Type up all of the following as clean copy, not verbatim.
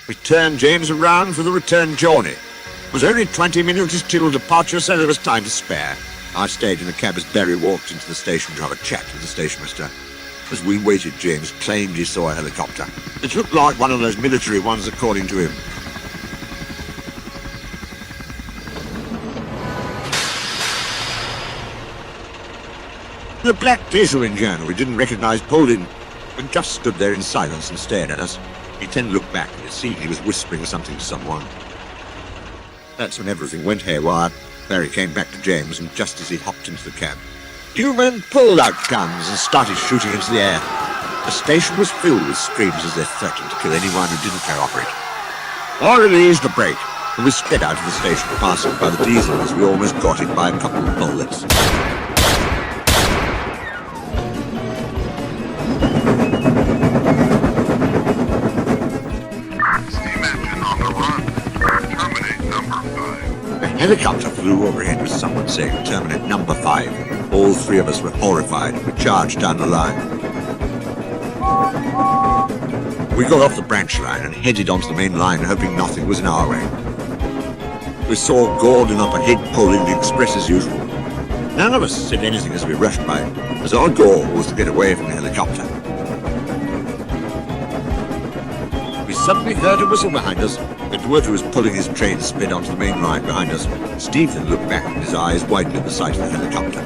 We turned James around for the return journey. It was only 20 minutes till departure, so there was time to spare. I stayed in the cab as Barry walked into the station to have a chat with the station master. As we waited, James claimed he saw a helicopter. It looked like one of those military ones, according to him. The black diesel engine we didn't recognize pulled in and just stood there in silence and stared at us. He then looked back and it seemed he was whispering something to someone. That's when everything went haywire. Barry came back to James, and just as he hopped into the cab, two men pulled out guns and started shooting into the air. The station was filled with screams as they threatened to kill anyone who didn't cooperate. I released the brake, and we sped out of the station, passing by the diesel as we almost got hit by a couple of bullets. A helicopter flew overhead with someone saying terminate number 5. All three of us were horrified. We charged down the line. We got off the branch line and headed onto the main line, hoping nothing was in our way. We saw Gordon up ahead pulling the express as usual. None of us said anything as we rushed by, as our goal was to get away from the helicopter. We suddenly heard a whistle behind us. Edward, who was pulling his train, sped onto the main line behind us. Stephen looked back and his eyes widened at the sight of the helicopter.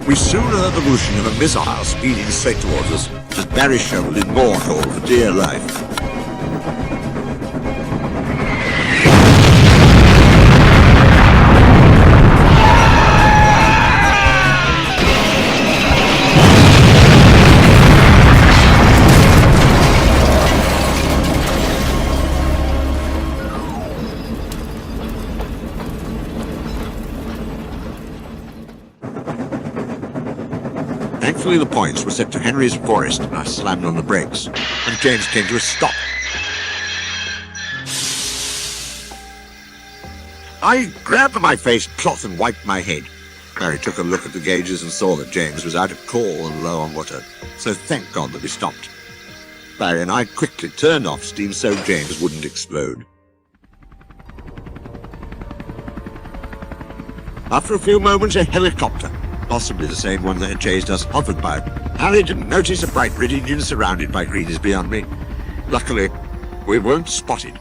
We soon heard the whooshing of a missile speeding straight towards us, as Barry shoveled in more coal for dear life. Thankfully, the points were set to Henry's Forest, and I slammed on the brakes, and James came to a stop. I grabbed my face cloth and wiped my head. Barry took a look at the gauges and saw that James was out of coal and low on water, so thank God that we stopped. Barry and I quickly turned off steam so James wouldn't explode. After a few moments, a helicopter, possibly the same one that had chased us, hovered by. How they didn't notice a bright red engine surrounded by green is beyond me. Luckily, we weren't spotted.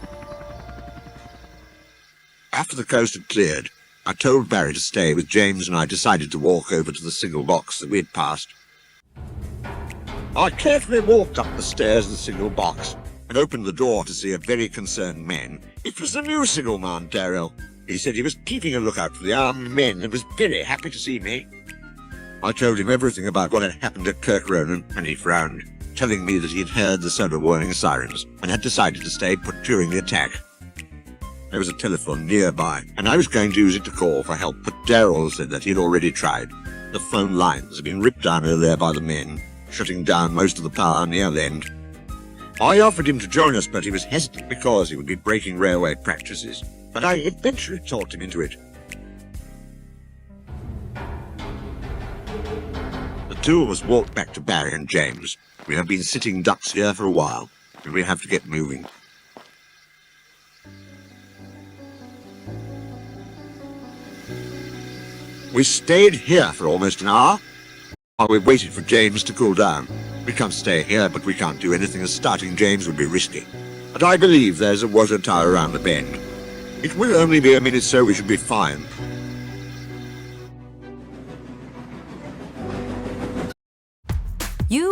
After the coast had cleared, I told Barry to stay with James, and I decided to walk over to the signal box that we had passed. I carefully walked up the stairs of the signal box and opened the door to see a very concerned man. It was the new signalman, Darrell. He said he was keeping a lookout for the armed men and was very happy to see me. I told him everything about what had happened at Kirk Ronan, and he frowned, telling me that he had heard the sodor warning sirens and had decided to stay put during the attack. There was a telephone nearby, and I was going to use it to call for help, but Darrell said that he had already tried. The phone lines had been ripped down earlier by the men, shutting down most of the power near the end. I offered him to join us, but he was hesitant because he would be breaking railway practices, but I eventually talked him into it. The two of us walked back to Barry and James. We have been sitting ducks here for a while, and we have to get moving. We stayed here for almost an hour, while we waited for James to cool down. We can't stay here, but we can't do anything, as starting James would be risky. But I believe there's a water tower around the bend. It will only be a minute, so we should be fine.